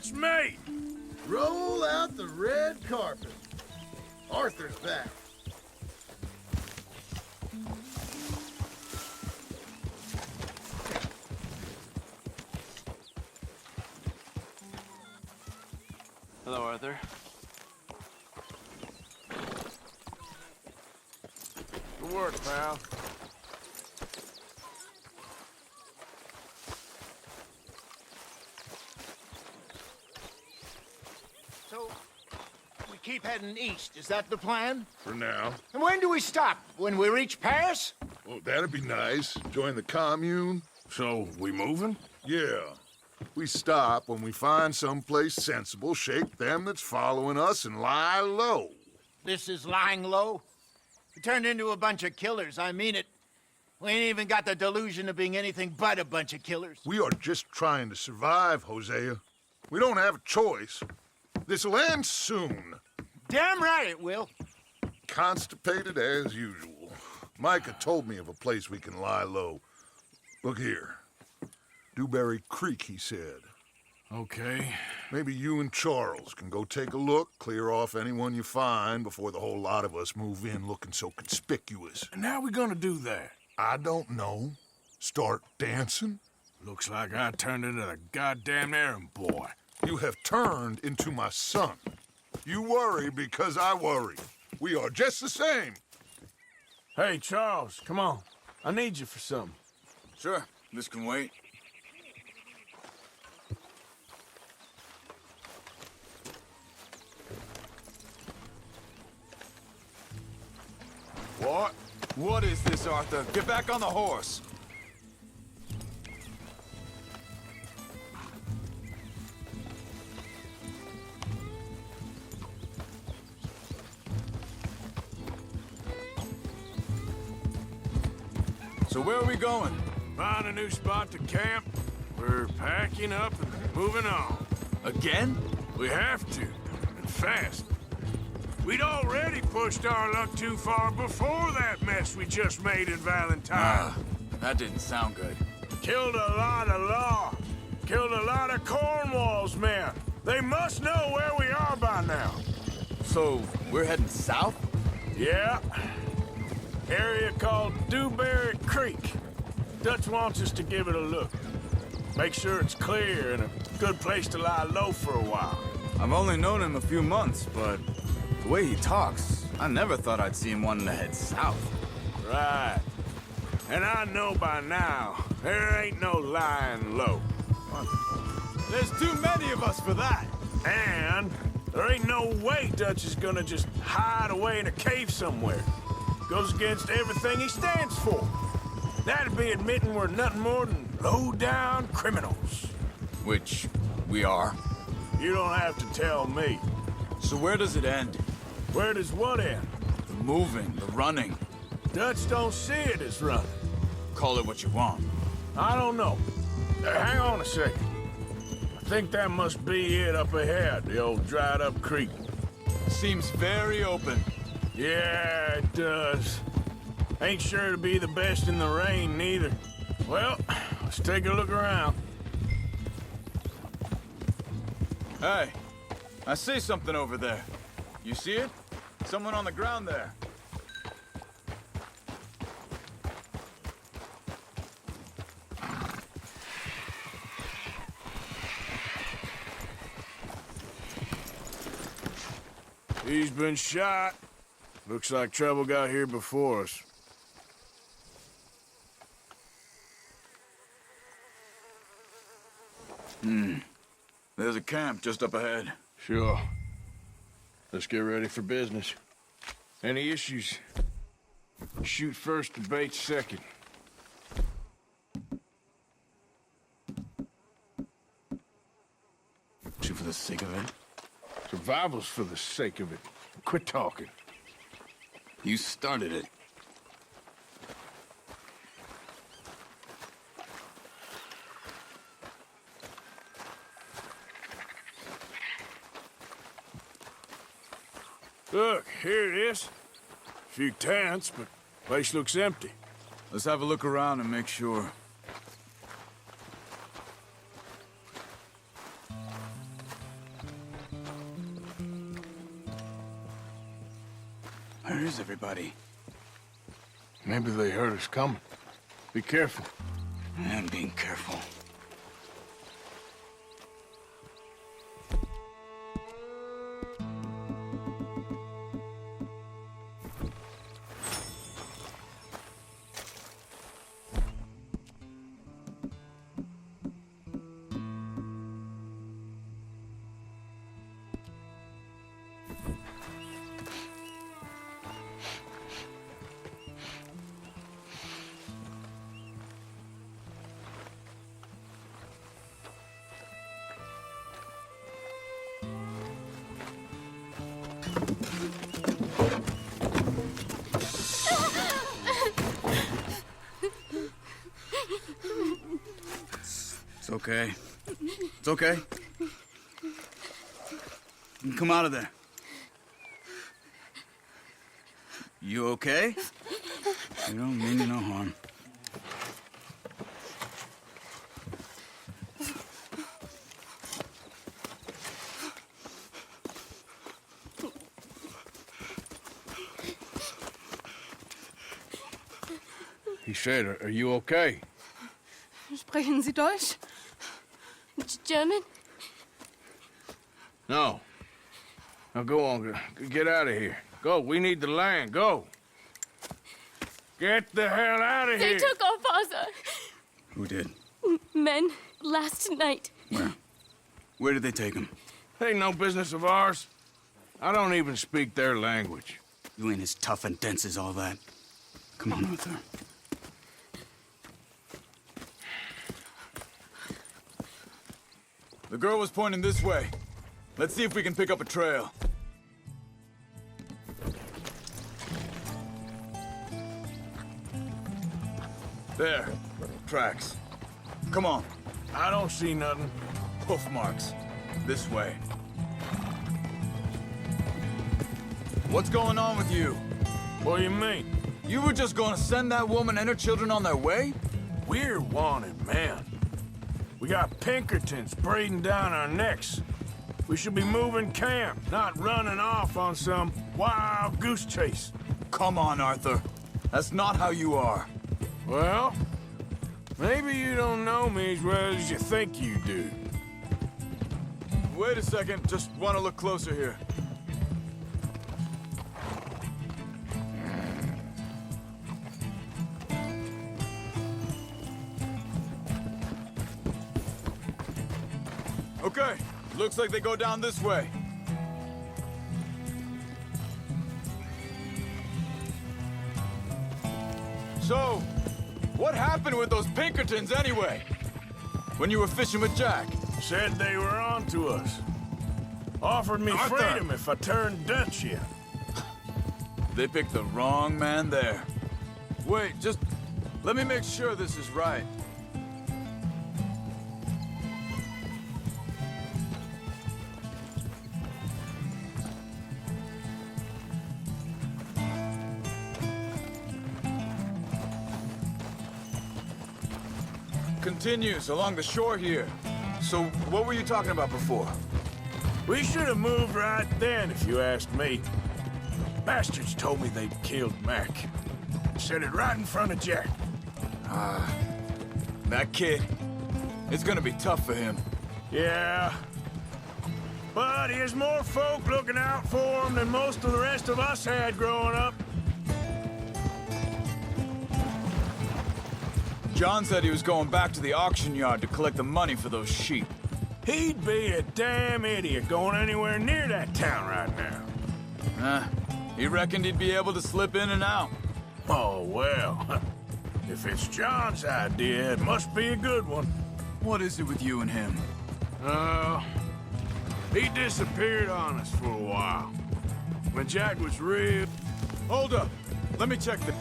It's me! Roll out the red carpet. Arthur's back. Hello, Arthur. Good work, pal. So, we keep heading east, is that the plan? For now. And when do we stop? When we reach Paris? Well, that'd be nice. Join the commune. So, we moving? Yeah. We stop when we find someplace sensible, shake them that's following us, and lie low. This is lying low? We turned into a bunch of killers, I mean it. We ain't even got the delusion of being anything but a bunch of killers. We are just trying to survive, Hosea. We don't have a choice. This'll end soon. Damn right it will. Constipated as usual. Micah told me of a place we can lie low. Look here. Dewberry Creek, he said. Okay. Maybe you and Charles can go take a look, clear off anyone you find before the whole lot of us move in looking so conspicuous. And how we gonna do that? I don't know. Start dancing? Looks like I turned into the goddamn errand boy. You have turned into my son. You worry because I worry. We are just the same. Hey, Charles, come on. I need you for something. Sure, this can wait. What? What is this, Arthur? Get back on the horse! So where are we going? Find a new spot to camp. We're packing up and moving on. Again? We have to, and fast. We'd already pushed our luck too far before that mess we just made in Valentine. That didn't sound good. Killed a lot of law. Killed a lot of Cornwall's men. They must know where we are by now. So, we're heading south? Yeah. Area called Dewberry Creek. Dutch wants us to give it a look. Make sure it's clear and a good place to lie low for a while. I've only known him a few months, but the way he talks, I never thought I'd see him wanting to head south. Right. And I know by now, there ain't no lying low. There's too many of us for that. And there ain't no way Dutch is gonna just hide away in a cave somewhere. Goes against everything he stands for. That'd be admitting we're nothing more than low-down criminals. Which we are. You don't have to tell me. So where does it end? Where does what end? The moving, the running. Dutch don't see it as running. Call it what you want. I don't know. Hang on a second. I think that must be it up ahead, the old dried-up creek. Seems very open. Yeah, it does. Ain't sure to be the best in the rain, neither. Well, let's take a look around. Hey, I see something over there. You see it? Someone on the ground there. He's been shot. Looks like trouble got here before us. There's a camp just up ahead. Sure. Let's get ready for business. Any issues? Shoot first, debate second. Shoot for the sake of it. Survival's for the sake of it. Quit talking. You started it. Look, here it is. A few tents, but place looks empty. Let's have a look around and make sure. Where is everybody? Maybe they heard us coming. Be careful. I am being careful. It's okay. It's okay. You can come out of there. You okay? You don't mean you no harm. He said, are you okay? Sprechen Sie Deutsch? German? No. Now go on, get out of here. Go, we need the land, go. Get the hell out of They here. took our father. Who did? Men, last night. Where? Where did they take him? Ain't no business of ours. I don't even speak their language. You ain't as tough and dense as all that. Come on, Arthur. The girl was pointing this way. Let's see if we can pick up a trail. There. Tracks. Come on. I don't see nothing. Hoof marks. This way. What's going on with you? What do you mean? You were just gonna send that woman and her children on their way? We're wanted, man. We got Pinkertons breathing down our necks. We should be moving camp, not running off on some wild goose chase. Come on, Arthur. That's not how you are. Well, maybe you don't know me as well as you think you do. Wait a second. Just want to look closer here. Okay, looks like they go down this way. So, what happened with those Pinkertons anyway? When you were fishing with Jack? Said they were on to us. Offered me Arthur! freedom if I turned Dutch yet. They picked the wrong man there. Wait, just let me make sure this is right. Continues along the shore here. So, what were you talking about before? We should have moved right then, if you asked me. Bastards told me they'd killed Mac. Said it right in front of Jack. That kid, it's gonna be tough for him. Yeah. But he has more folk looking out for him than most of the rest of us had growing up. John said he was going back to the auction yard to collect the money for those sheep. He'd be a damn idiot going anywhere near that town right now. He reckoned he'd be able to slip in and out. Oh, well. If it's John's idea, it must be a good one. What is it with you and him? He disappeared on us for a while. When Jack was real... Hold up. Let me check the...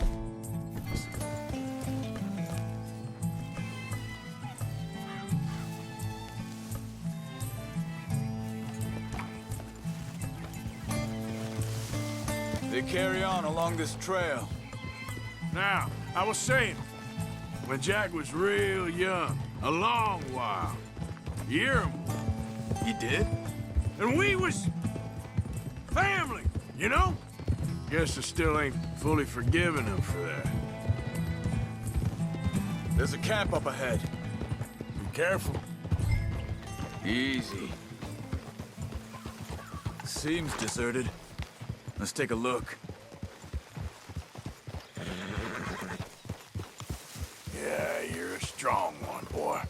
They carry on along this trail. Now, I was saying, when Jack was real young, a long while, you hear him, He did? and we was family, you know? Guess I still ain't fully forgiven him for that. There's a camp up ahead. Be careful. Easy. Seems deserted. Let's take a look. Yeah, you're a strong one, boy.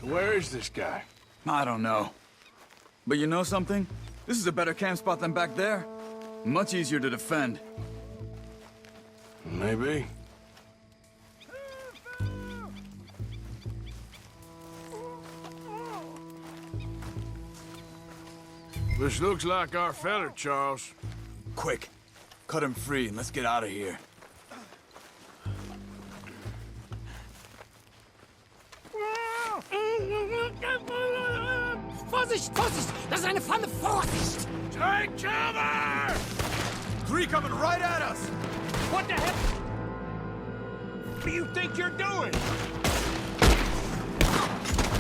So where is this guy? I don't know. But you know something? This is a better camp spot than back there. Much easier to defend. Maybe. This looks like our feller, Charles. Quick, cut him free and let's get out of here. Vorsicht, Vorsicht! Das ist eine Pfanne! Vorsicht! Take cover! Three coming right at us! What the hell? What do you think you're doing?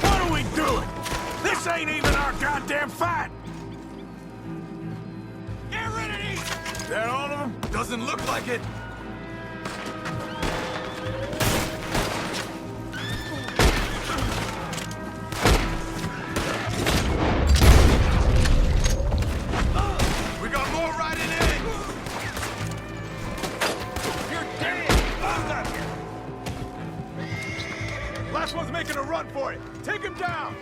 What are we doing? This ain't even our goddamn fight! Get rid of these! Is that all of them? Doesn't look like it! We got more riding in! You're dead! Last one's making a run for it! Take him down!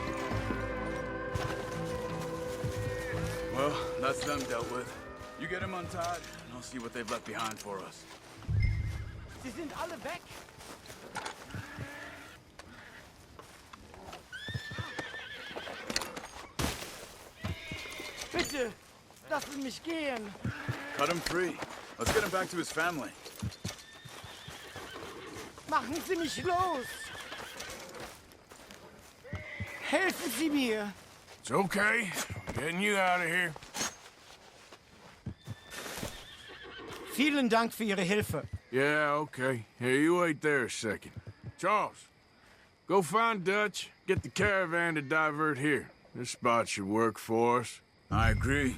Well, that's them dealt with. You get him untied, and I'll see what they've left behind for us. Sie sind alle weg! Bitte, lassen mich gehen! Cut him free. Let's get him back to his family. Machen Sie mich los! Helfen Sie mir! It's okay. Getting you out of here. Vielen Dank für Ihre Hilfe. Yeah, okay. Here, you wait there a second. Charles, go find Dutch. Get the caravan to divert here. This spot should work for us. I agree.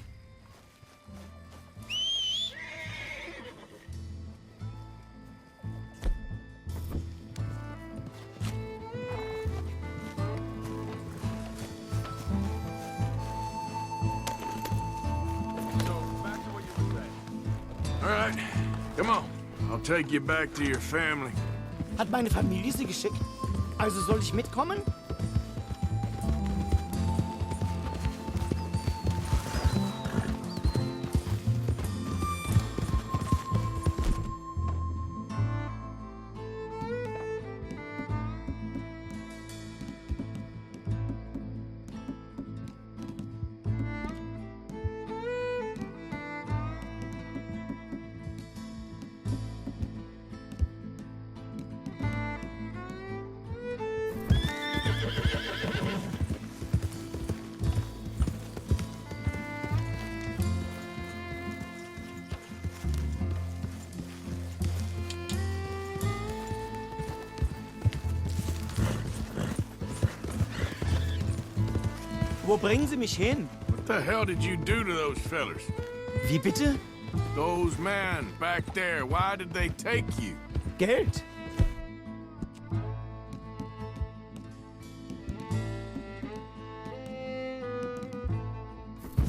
So, back to what you were saying. All right, come on. I'll take you back to your family. Hat meine Familie Sie geschickt? Also soll ich mitkommen? Wo bringen Sie mich hin? What the hell did you do to those fellers? Wie bitte? Those men back there, why did they take you? Geld?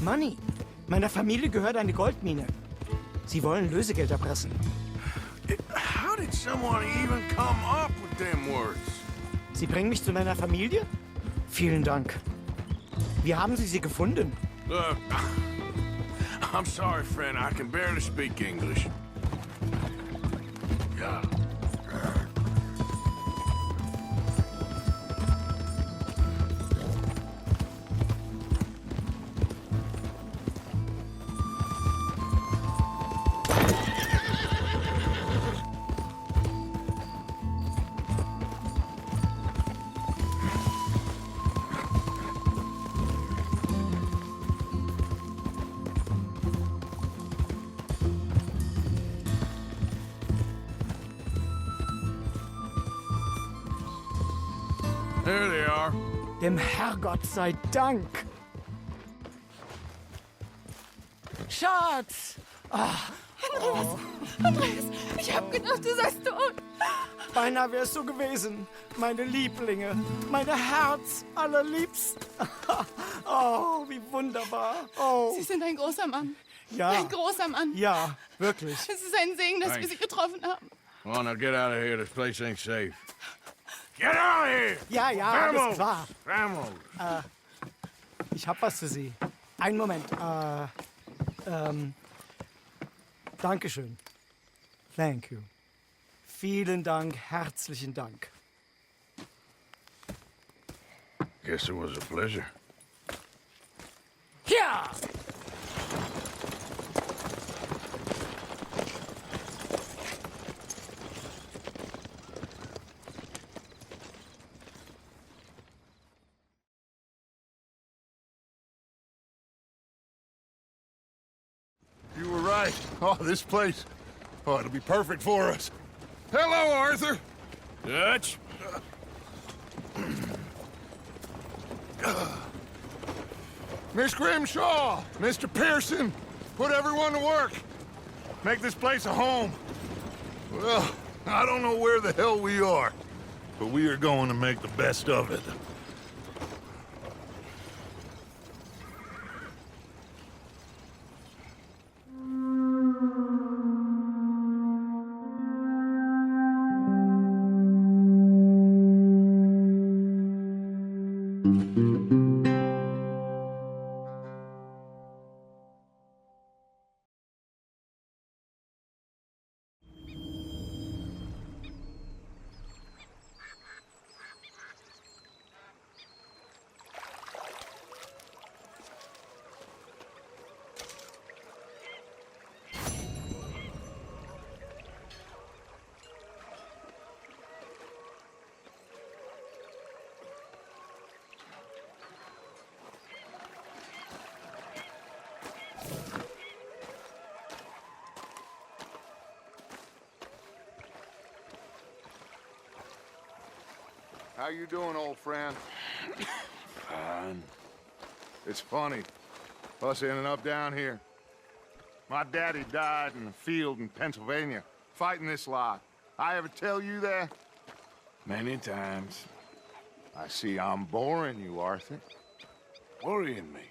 Money. Meiner Familie gehört eine Goldmine. Sie wollen Lösegeld erpressen. How did someone even come up with them words? Sie bringen mich zu meiner Familie? Vielen Dank. Wie haben Sie sie gefunden? Look, I'm sorry, friend. I can barely speak English. Yeah. There they are. Dem Herrgott sei Dank. Schatz! Andreas, ich hab gedacht, du seist tot. Beinahe wär's so gewesen. Meine Lieblinge, meine Herz allerliebsten. Oh, wie wunderbar. Oh, Sie sind ein großer Mann. ja. Ein großer Mann. Ja, wirklich. Es ist ein Segen, dass wir Sie getroffen haben. Come on, now get out of here. This place ain't safe. Get out of here! Ja, ja, alles klar. Vamos! Ich hab was für Sie. Einen Moment. Dankeschön. Thank you. Vielen Dank, herzlichen Dank. Guess it was a pleasure. Ja! You were right. Oh, this place. Oh, it'll be perfect for us. Hello, Arthur. Dutch? Miss Grimshaw, Mr. Pearson, put everyone to work. Make this place a home. Well, I don't know where the hell we are, but we are going to make the best of it. How you doing, old friend? Fine. It's funny, us ending up down here. My daddy died in a field in Pennsylvania, fighting this lot. I ever tell you that? Many times. I see I'm boring you, Arthur. Worrying me.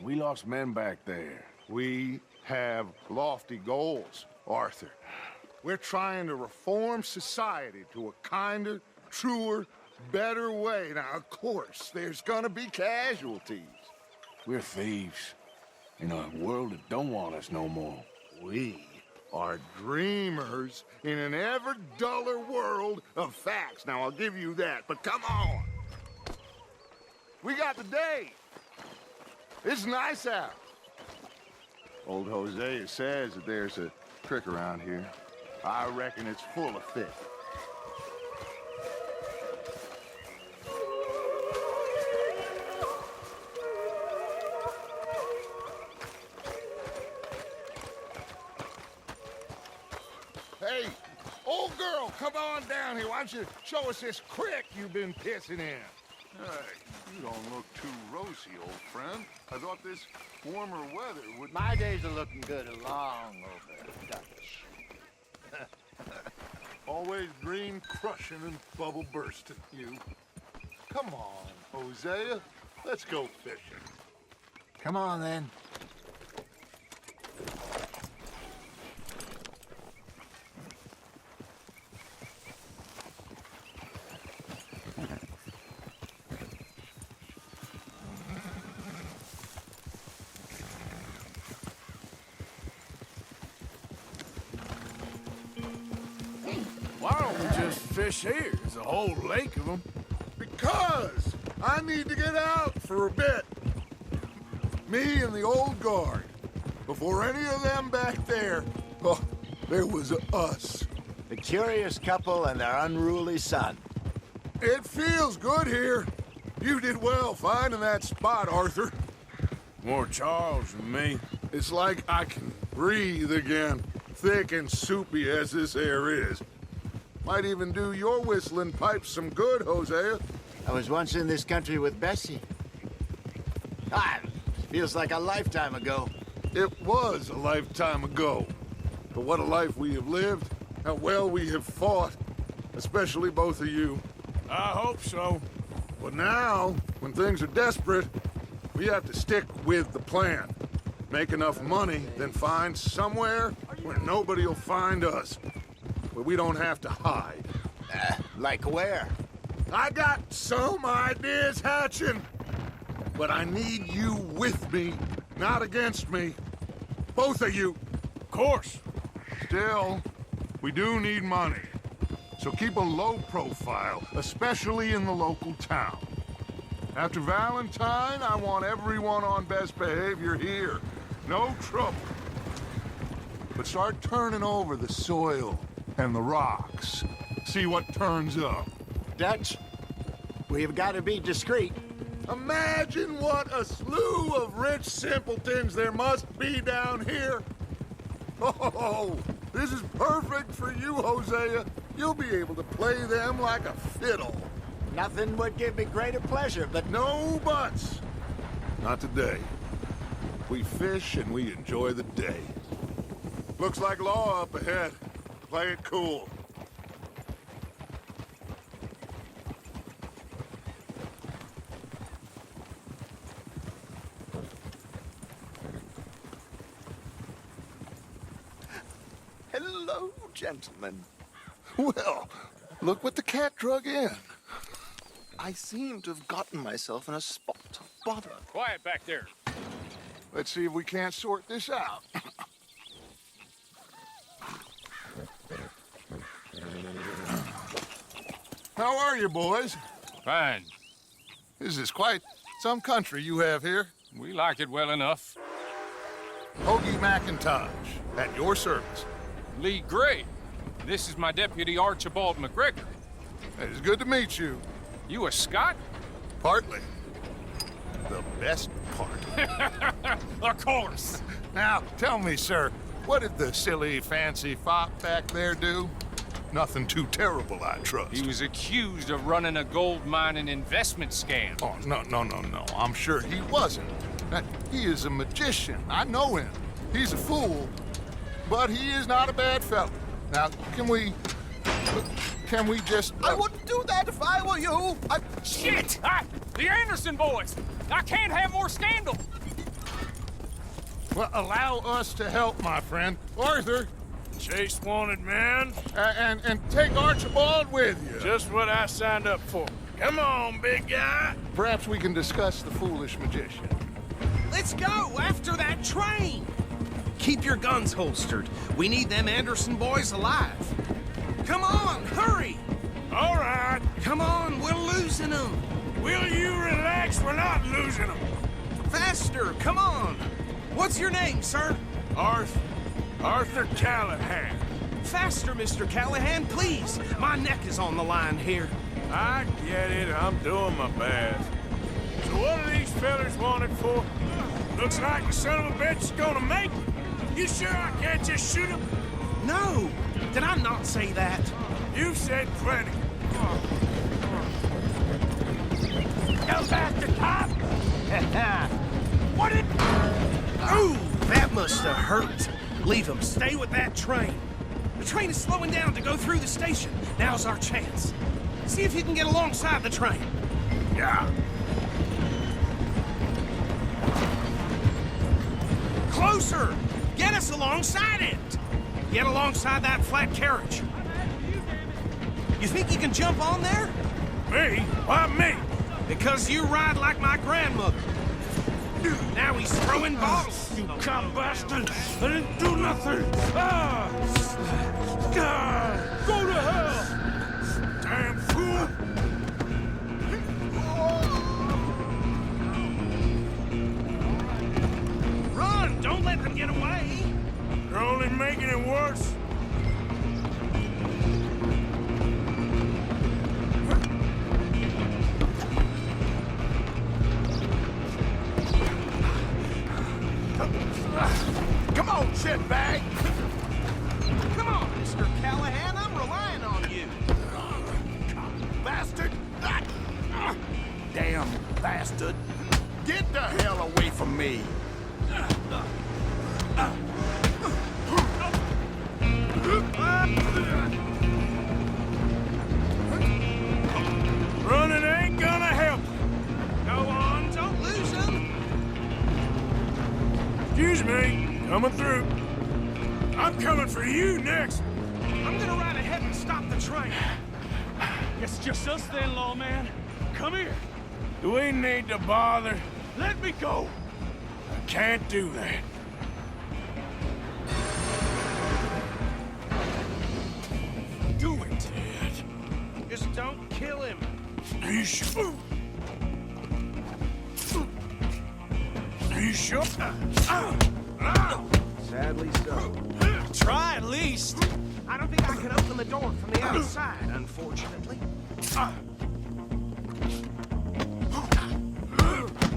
We lost men back there. We have lofty goals, Arthur. We're trying to reform society to a kinder, truer, better way. Now, of course, there's gonna be casualties. We're thieves. In a world that don't want us no more. We are dreamers in an ever duller world of facts. Now, I'll give you that, but come on. We got the day. It's nice out. Old Hosea says that there's a trick around here. I reckon it's full of fish. Hey, old girl, come on down here. Why don't you show us this crick you've been pissing in? You don't look too rosy, old friend. I thought this warmer weather would... My days are looking good along over, Dutch. Always green crushing and bubble bursting, you. Come on, Hosea. Let's go fishing. Come on, then. Why don't we just fish here? There's a whole lake of them. Because I need to get out for a bit. Me and the old guard. Before any of them back there, oh, there was us. The curious couple and their unruly son. It feels good here. You did well finding that spot, Arthur. More Charles than me. It's like I can breathe again, thick and soupy as this air is. Might even do your whistling pipes some good, Hosea. I was once in this country with Bessie. Ah, feels like a lifetime ago. It was a lifetime ago. But what a life we have lived. How well we have fought. Especially both of you. I hope so. But now, when things are desperate, we have to stick with the plan. Make enough money, then find somewhere where nobody will find us. Where we don't have to hide. Like where? I got some ideas hatching. But I need you with me, not against me. Both of you. Of course. Still, we do need money. So keep a low profile, especially in the local town. After Valentine, I want everyone on best behavior here. No trouble. But start turning over the soil and the rocks. See what turns up. Dutch, we've got to be discreet. Imagine what a slew of rich simpletons there must be down here. Oh, this is perfect for you, Hosea. You'll be able to play them like a fiddle. Nothing would give me greater pleasure, but No buts. Not today. We fish and we enjoy the day. Looks like law up ahead. Play it cool. Hello, gentlemen. Well, look what the cat drug in. I seem to have gotten myself in a spot of bother. Quiet back there. Let's see if we can't sort this out. How are you, boys? Fine. This is quite some country you have here. We like it well enough. Hoagie McIntosh, at your service. Lee Gray. This is my deputy Archibald McGregor. It's good to meet you. You a Scot? Partly. The best part. Of course. Now, tell me, sir, what did the silly, fancy fop back there do? Nothing too terrible, I trust. He was accused of running a gold mining investment scam. Oh, no. I'm sure he wasn't. He is a magician. I know him. He's a fool, but he is not a bad fellow. Now, can we just... I wouldn't do that if I were you. Shit! The Anderson boys! I can't have more scandal! Well, allow us to help, my friend. Arthur, Chase wanted man. and take Archibald with you. Just what I signed up for. Come on, big guy. Perhaps we can discuss the foolish magician. Let's go after that train! Keep your guns holstered. We need them Anderson boys alive. Come on, hurry! All right. Come on, we're losing them. Will you relax? We're not losing them. Faster, come on. What's your name, sir? Arthur Callahan. Faster, Mr. Callahan, please. My neck is on the line here. I get it. I'm doing my best. So what are these fellers wanted for? Looks like the son of a bitch is gonna make it. You sure I can't just shoot him? No, did I not say that? You've said plenty. Go faster, cop! What did... Ooh, that must have hurt. Leave him. Stay with that train. The train is slowing down to go through the station. Now's our chance. See if you can get alongside the train. Yeah. Closer! Get us alongside it! Get alongside that flat carriage. You think you can jump on there? Me? Why me? Because you ride like my grandmother. Now he's throwing bottles. You cop bastard! I didn't do nothing! Ah! God! Go to hell! Damn fool! Run! Don't let them get away! You're only making it worse. Come on, shitbag! Come on, Mr. Callahan, I'm relying on you. Bastard! damn bastard! Get the hell away from me! Running ain't gonna help. Go on, don't lose him. Excuse me, coming through. I'm coming for you next. I'm gonna ride ahead and stop the train. Guess it's just us then, lawman. Come here. Do we need to bother? Let me go. I can't do that. Do it, Ted. Just don't kill him. Are you sure? Are you sure? Sadly so. Try at least. I don't think I can open the door from the outside, unfortunately.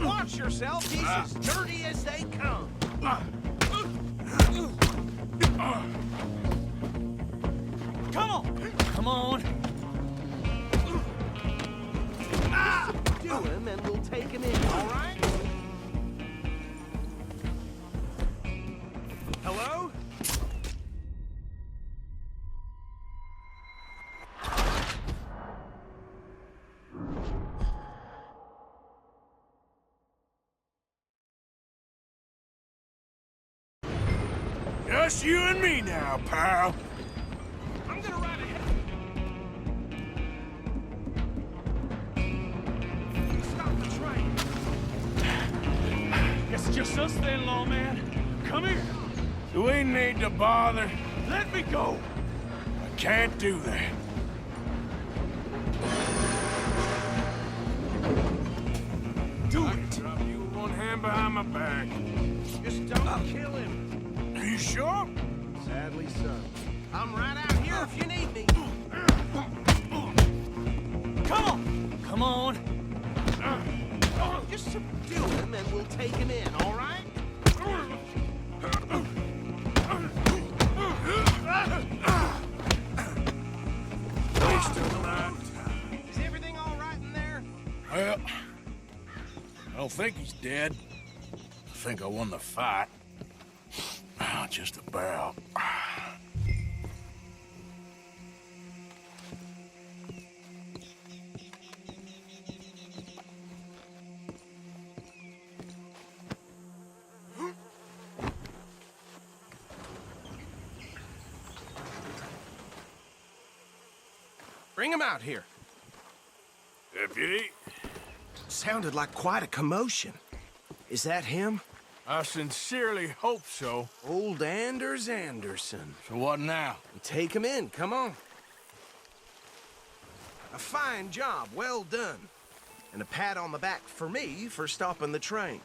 Watch yourself. He's as dirty as they come. Come on. Come on. Do him and we'll take him in, all right? Hello? Just you and me now, pal. I'm gonna ride ahead. Stop the train. Guess it's just us then, lawman. Come here. Do we need to bother? Let me go. I can't do that. Do I it. can drop you with one hand behind my back. Just don't kill him. Are you sure? Sadly so. I'm right out here if you need me. Come on. Come on. Just subdue him and we'll take him in, all right? He's still alive. Is everything all right in there? Well, I don't think he's dead. I think I won the fight. Just about. Bring him out here. Deputy, Sounded like quite a commotion. Is that him? I sincerely hope so. Old Anders Anderson. So what now? Take him in, come on. A fine job, well done. And a pat on the back for me for stopping the train.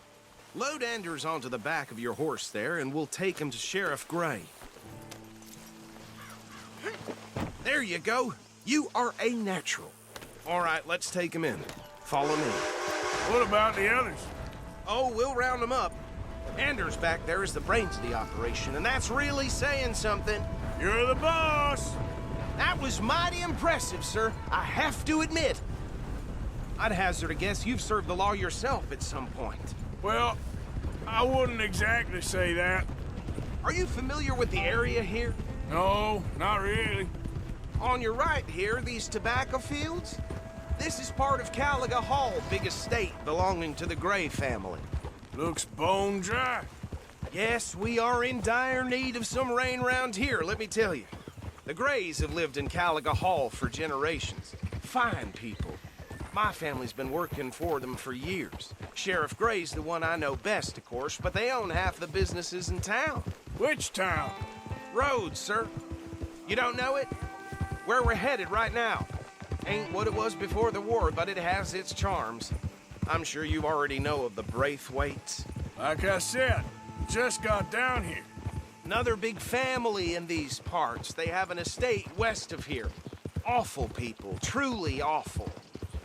Load Anders onto the back of your horse there, and we'll take him to Sheriff Gray. There you go. You are a natural. All right, let's take him in. Follow me. What about the others? Oh, we'll round them up. Anders back there is the brains of the operation, and that's really saying something. You're the boss. That was mighty impressive, sir. I have to admit. I'd hazard a guess you've served the law yourself at some point. Well, I wouldn't exactly say that. Are you familiar with the area here? No, not really. On your right here, these tobacco fields? This is part of Caliga Hall, big estate belonging to the Gray family. Looks bone dry. Yes, we are in dire need of some rain round here, let me tell you. The Grays have lived in Caliga Hall for generations. Fine people. My family's been working for them for years. Sheriff Gray's the one I know best, of course, but they own half the businesses in town. Which town? Rhodes, sir. You don't know it? Where we're headed right now. Ain't what it was before the war, but it has its charms. I'm sure you already know of the Braithwaites. Like I said, just got down here. Another big family in these parts. They have an estate west of here. Awful people, truly awful.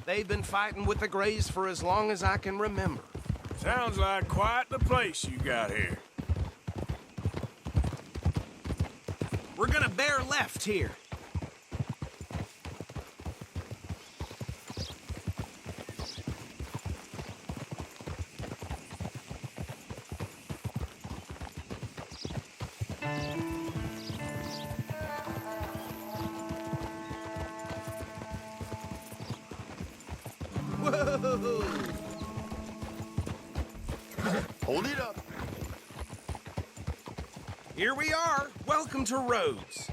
They've been fighting with the Grays for as long as I can remember. Sounds like quite the place you got here. We're gonna bear left here. Hold it up. Here we are. Welcome to Rhodes.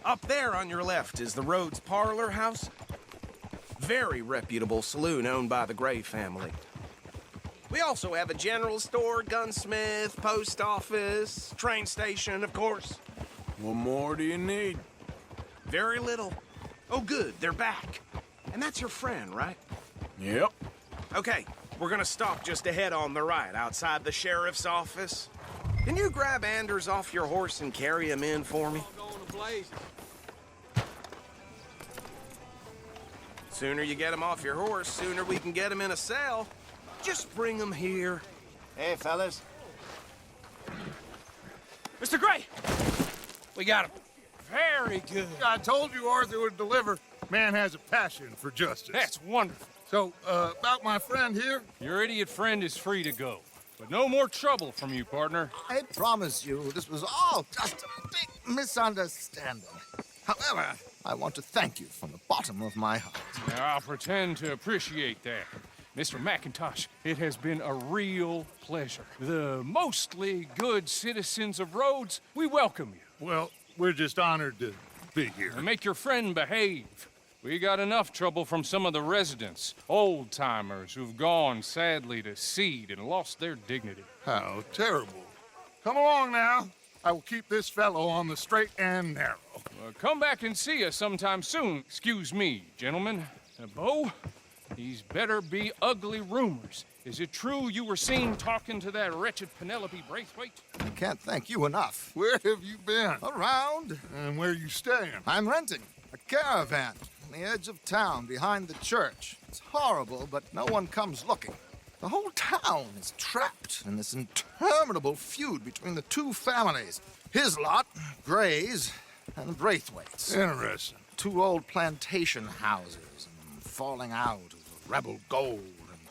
Up there on your left is the Rhodes Parlor House. Very reputable saloon owned by the Gray family. We also have a general store, gunsmith, post office, train station, of course. What more do you need? Very little. Oh, good, they're back. And that's your friend, right? Yep. Okay, we're gonna stop just ahead on the right, outside the sheriff's office. Can you grab Anders off your horse and carry him in for me? Sooner you get him off your horse, sooner we can get him in a cell. Just bring him here. Hey, fellas. Mr. Gray! We got him. Very good. I told you Arthur would deliver. Man has a passion for justice. That's wonderful. So, about my friend here? Your idiot friend is free to go. But no more trouble from you, partner. I promise you, this was all just a big misunderstanding. However, I want to thank you from the bottom of my heart. Now, I'll pretend to appreciate that. Mr. McIntosh, it has been a real pleasure. The mostly good citizens of Rhodes, we welcome you. Well, we're just honored to be here. And make your friend behave. We got enough trouble from some of the residents, old-timers who've gone, sadly, to seed and lost their dignity. How terrible. Come along now. I will keep this fellow on the straight and narrow. Come back and see us sometime soon. Excuse me, gentlemen. Bo, these better be ugly rumors. Is it true you were seen talking to that wretched Penelope Braithwaite? I can't thank you enough. Where have you been? Around. And where you staying? I'm renting a caravan on the edge of town behind the church. It's horrible, but no one comes looking. The whole town is trapped in this interminable feud between the two families. His lot, Gray's, and the Braithwaites. Interesting. Two old plantation houses, and falling out of rebel gold,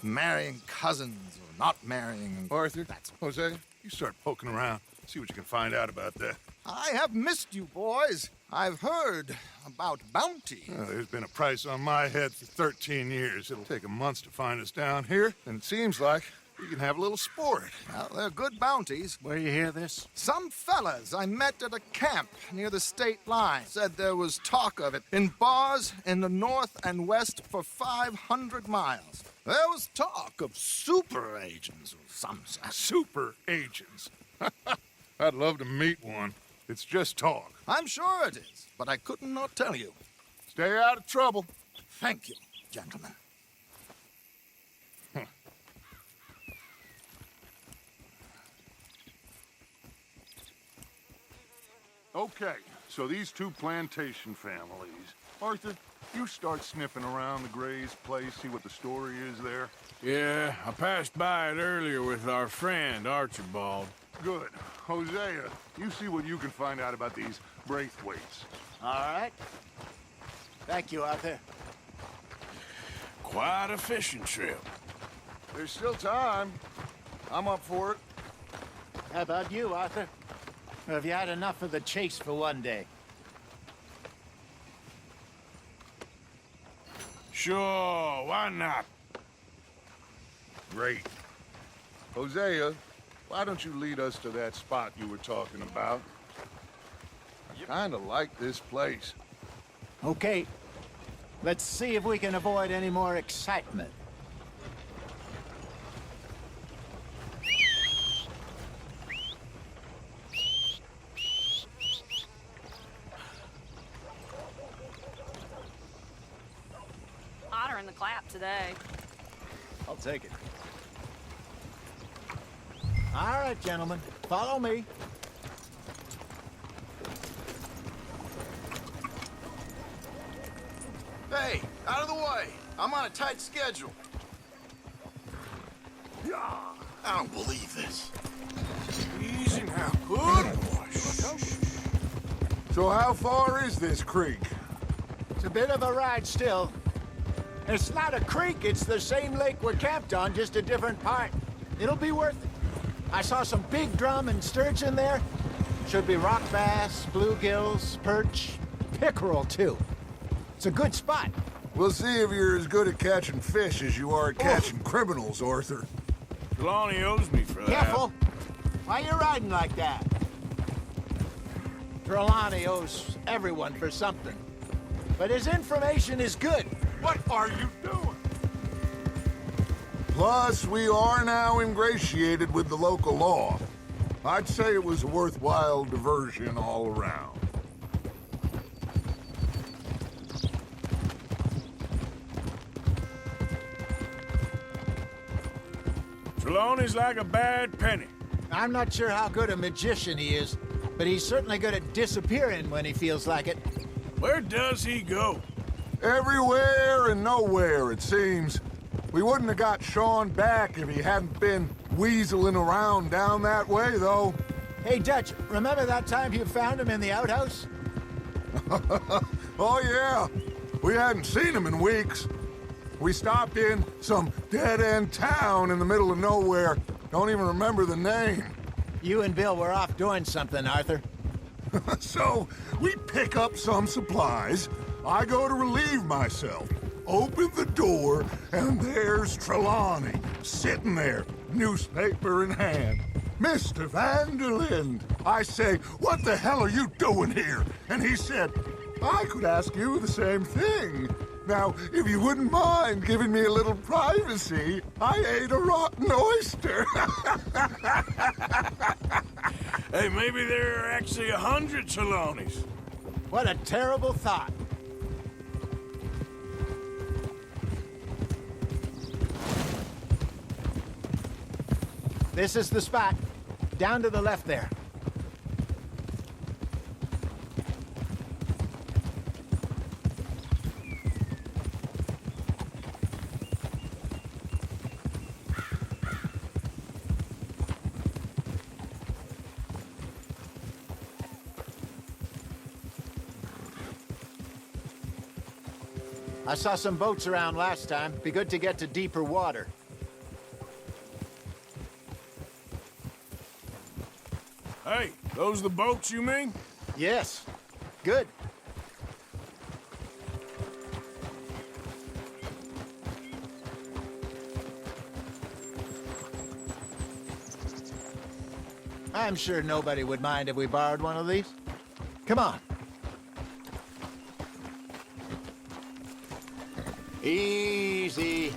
and marrying cousins or not marrying. Arthur, Jose, you start poking around. See what you can find out about that. I have missed you, boys. I've heard about bounty. There's been a price on my head for 13 years. It'll take 'em months to find us down here, and it seems like we can have a little sport. Well, they're good bounties. Where you hear this? Some fellas I met at a camp near the state line said there was talk of it in bars in the north and west for 500 miles. There was talk of super agents of some sort. Super agents. I'd love to meet one. It's just talk. I'm sure it is, but I couldn't not tell you. Stay out of trouble. Thank you, gentlemen. Okay, so these two plantation families. Arthur, you start sniffing around the Gray's place, see what the story is there. Yeah, I passed by it earlier with our friend, Archibald. Good. Hosea, you see what you can find out about these Braithwaites. All right. Thank you, Arthur. Quite a fishing trip. There's still time. I'm up for it. How about you, Arthur? Or have you had enough of the chase for one day? Sure, why not? Great. Hosea, why don't you lead us to that spot you were talking about? I kinda like this place. Okay. Let's see if we can avoid any more excitement. Hotter in the clap today. I'll take it. All right, gentlemen. Follow me. Hey, out of the way. I'm on a tight schedule. I don't believe this. Easy now. Good boy. So how far is this creek? It's a bit of a ride still. It's not a creek, it's the same lake we're camped on, just a different part. It'll be worth it. I saw some big drum and sturgeon there. Should be rock bass, bluegills, perch, pickerel too. It's a good spot. We'll see if you're as good at catching fish as you are at catching criminals, Arthur. Trelawney owes me for that. Careful! Why you riding like that? Trelawney owes everyone for something. But his information is good. What are you doing? Plus, we are now ingratiated with the local law. I'd say it was a worthwhile diversion all around. Trelawney's like a bad penny. I'm not sure how good a magician he is, but he's certainly good at disappearing when he feels like it. Where does he go? Everywhere and nowhere, it seems. We wouldn't have got Sean back if he hadn't been weaseling around down that way, though. Hey, Dutch, remember that time you found him in the outhouse? Oh, yeah. We hadn't seen him in weeks. We stopped in some dead-end town in the middle of nowhere. Don't even remember the name. You and Bill were off doing something, Arthur. So, we pick up some supplies. I go to relieve myself. Open the door, and there's Trelawney, sitting there, newspaper in hand. Mr. Van der Linde. I say, what the hell are you doing here? And he said, I could ask you the same thing. Now, if you wouldn't mind giving me a little privacy, I ate a rotten oyster. Hey, maybe there are actually 100 Trelawneys. What a terrible thought. This is the spot. Down to the left there. I saw some boats around last time. Be good to get to deeper water. Hey, those the boats you mean? Yes. Good. I'm sure nobody would mind if we borrowed one of these. Come on. Easy.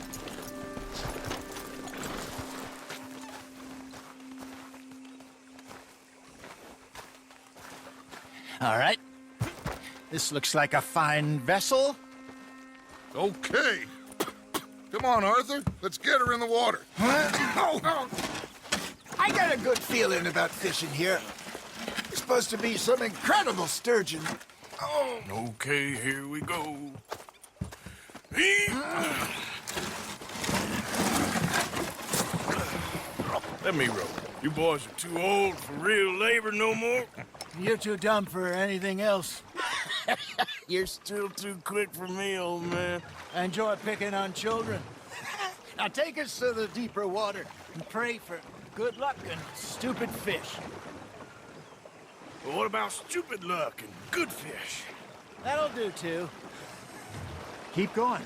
All right. This looks like a fine vessel. Okay. Come on, Arthur. Let's get her in the water. Oh. I got a good feeling about fishing here. It's supposed to be some incredible sturgeon. Oh. Okay, here we go. Let me row. You boys are too old for real labor no more. You're too dumb for anything else. You're still too quick for me, old man. I enjoy picking on children. Now take us to the deeper water and pray for good luck and stupid fish. Well, what about stupid luck and good fish? That'll do, too. Keep going.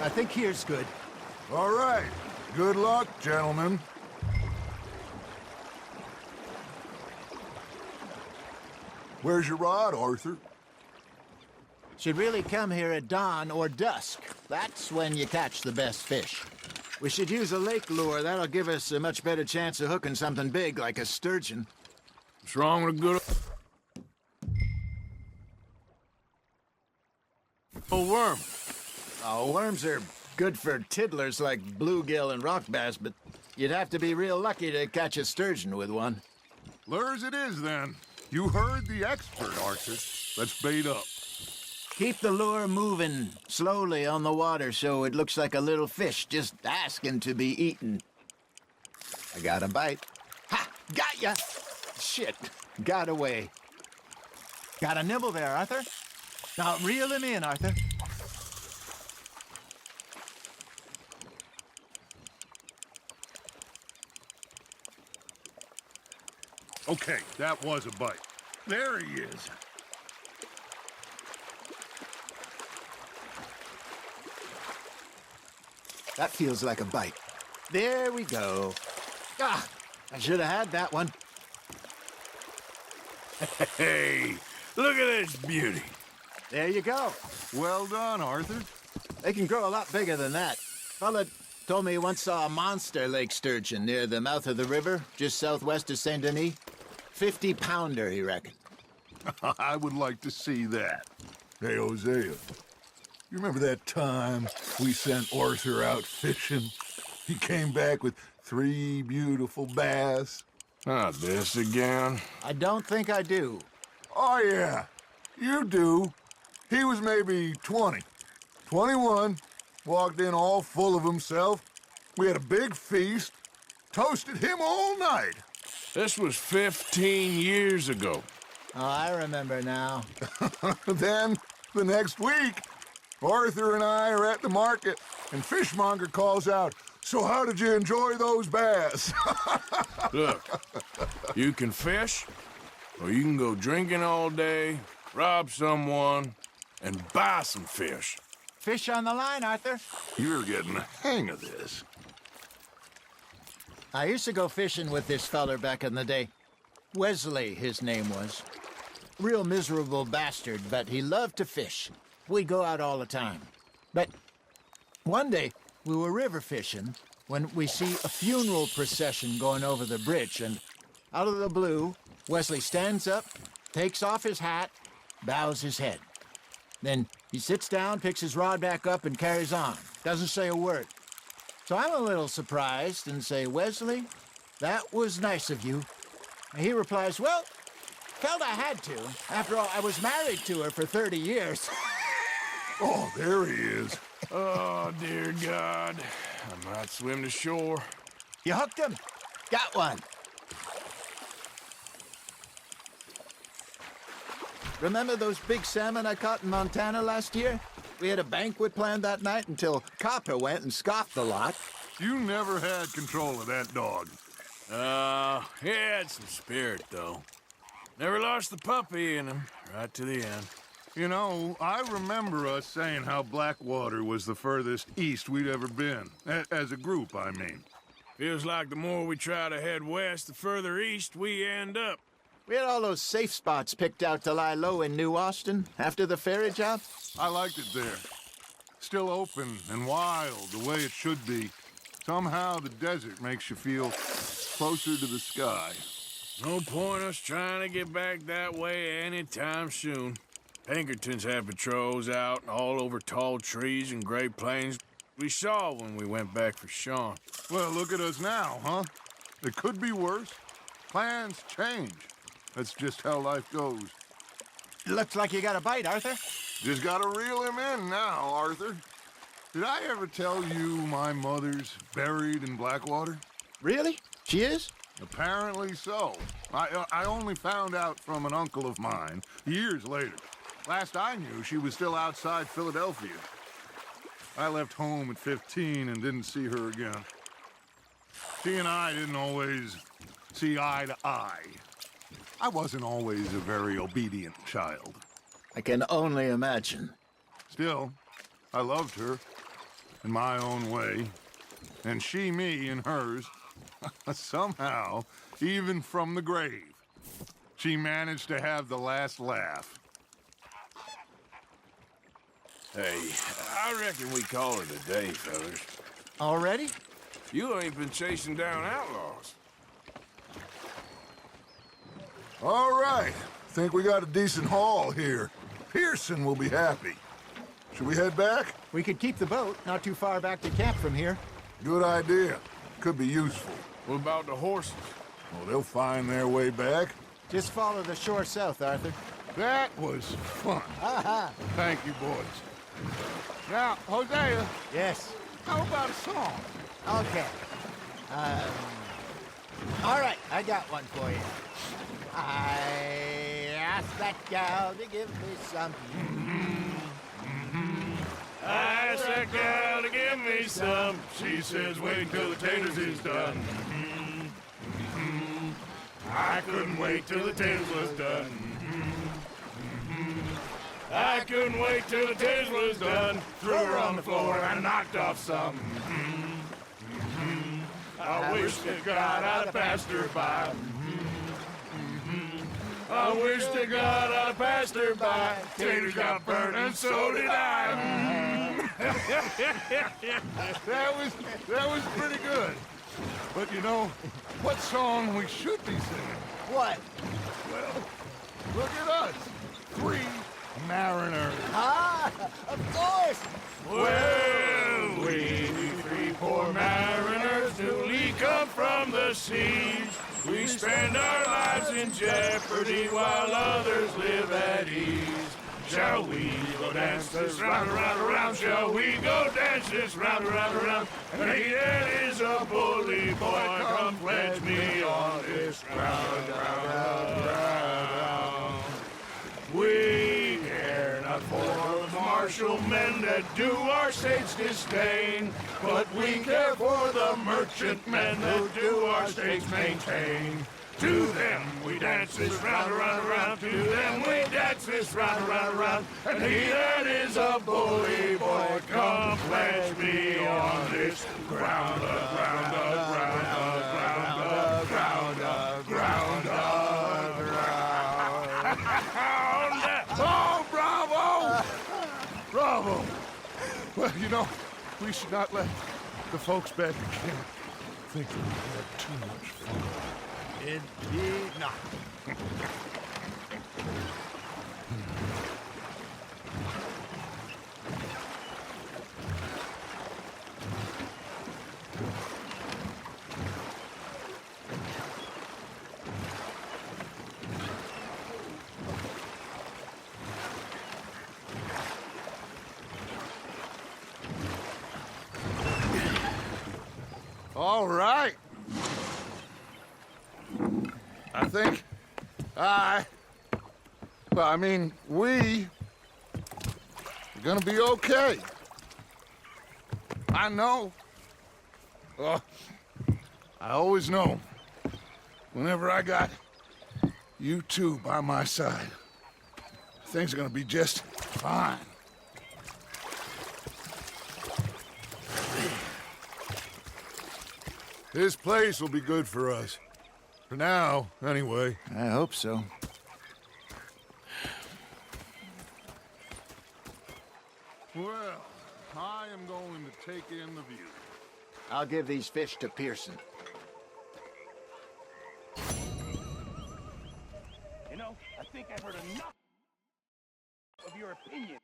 I think here's good. All right. Good luck, gentlemen. Where's your rod, Arthur? Should really come here at dawn or dusk. That's when you catch the best fish. We should use a lake lure. That'll give us a much better chance of hooking something big like a sturgeon. What's wrong with a good old worm? Oh, worms are good for tiddlers like bluegill and rock bass, but you'd have to be real lucky to catch a sturgeon with one. Lures it is, then. You heard the expert, Arthur. Let's bait up. Keep the lure moving slowly on the water so it looks like a little fish just asking to be eaten. I got a bite. Ha! Got ya! Shit, got away. Got a nibble there, Arthur. Now reel him in, Arthur. Okay, that was a bite. There he is. That feels like a bite. There we go. Ah, I should have had that one. Hey, look at this beauty. There you go. Well done, Arthur. They can grow a lot bigger than that. Fella told me he once saw a monster lake sturgeon near the mouth of the river, just southwest of Saint Denis. 50-pounder, he reckoned. I would like to see that. Hey, Hosea, you remember that time we sent Arthur out fishing? He came back with 3 beautiful bass. Not this again. I don't think I do. Oh, yeah, you do. He was maybe 20, 21, walked in all full of himself. We had a big feast, toasted him all night. This was 15 years ago. Oh, I remember now. Then, the next week, Arthur and I are at the market, and Fishmonger calls out, "So how did you enjoy those bass?" Look, you can fish, or you can go drinking all day, rob someone, and buy some fish. Fish on the line, Arthur. You're getting the hang of this. I used to go fishing with this feller back in the day. Wesley, his name was. Real miserable bastard, but he loved to fish. We'd go out all the time. But one day, we were river fishing when we see a funeral procession going over the bridge, and out of the blue, Wesley stands up, takes off his hat, bows his head. Then he sits down, picks his rod back up, and carries on. Doesn't say a word. So I'm a little surprised and say, "Wesley, that was nice of you." And he replies, "Well, felt I had to. After all, I was married to her for 30 years. Oh, there he is. Oh, dear God. I might swim to shore. You hooked him? Got one. Remember those big salmon I caught in Montana last year? We had a banquet planned that night until Copper went and scoffed the lot. You never had control of that dog. He had some spirit, though. Never lost the puppy in him, right to the end. You know, I remember us saying how Blackwater was the furthest east we'd ever been. As a group, I mean. Feels like the more we try to head west, the further east we end up. We had all those safe spots picked out to lie low in New Austin after the ferry job. I liked it there. Still open and wild, the way it should be. Somehow the desert makes you feel closer to the sky. No point us trying to get back that way anytime soon. Pinkertons had patrols out all over tall trees and Great Plains. We saw when we went back for Sean. Well, look at us now, huh? It could be worse. Plans change. That's just how life goes. Looks like you got a bite, Arthur. Just gotta reel him in now, Arthur. Did I ever tell you my mother's buried in Blackwater? Really? She is? Apparently so. I only found out from an uncle of mine years later. Last I knew, she was still outside Philadelphia. I left home at 15 and didn't see her again. She and I didn't always see eye to eye. I wasn't always a very obedient child. I can only imagine. Still, I loved her in my own way, and she me in hers. Somehow, even from the grave, she managed to have the last laugh. Hey, I reckon we call it a day, fellas. Already? You ain't been chasing down outlaws. All right. Think we got a decent haul here. Pearson will be happy. Should we head back? We could keep the boat not too far back to camp from here. Good idea. Could be useful. What about the horses? Well, they'll find their way back. Just follow the shore south, Arthur. That was fun. Aha! Thank you, boys. Now, Hosea, Yes. how about a song? Okay. All right, I got one for you. I asked that gal to give me some. I asked that gal to give me some. She says, wait till the taters is done. I couldn't wait till the taters was done. I couldn't wait till the taters was done. Threw her on the floor and I knocked off some. I wish to God I'd passed her by. I wish to God I'd passed her by. Taters got burned and so did I. That was pretty good. But you know, what song we should be singing? What? Well, look at us. 3 mariners. Ah, of course. Well, we 3 poor mariners newly come from the seas. We spend our lives in jeopardy while others live at ease. Shall we go dance this round, around, around? Shall we go dance this round, around, around? And he that is a bully boy, come pledge me on this ground, ground. We care not for the martial men that do our state's disdain, but we care for the merchant men that do our state's maintain. To them we dance this round, around, around. To them we dance this round, around, around. And he that is a bully boy, come pledge me on this ground, ground, ground, ground, ground, ground, ground. Oh, bravo! Bravo! Well, you know, we should not let the folks back at camp think that we had too much fun. Indeed not. All right. I think we are gonna be okay. I know. I always know. Whenever I got you two by my side, things are gonna be just fine. This place will be good for us. For now, anyway. I hope so. Well, I am going to take in the view. I'll give these fish to Pearson. You know, I think I've heard enough of your opinion.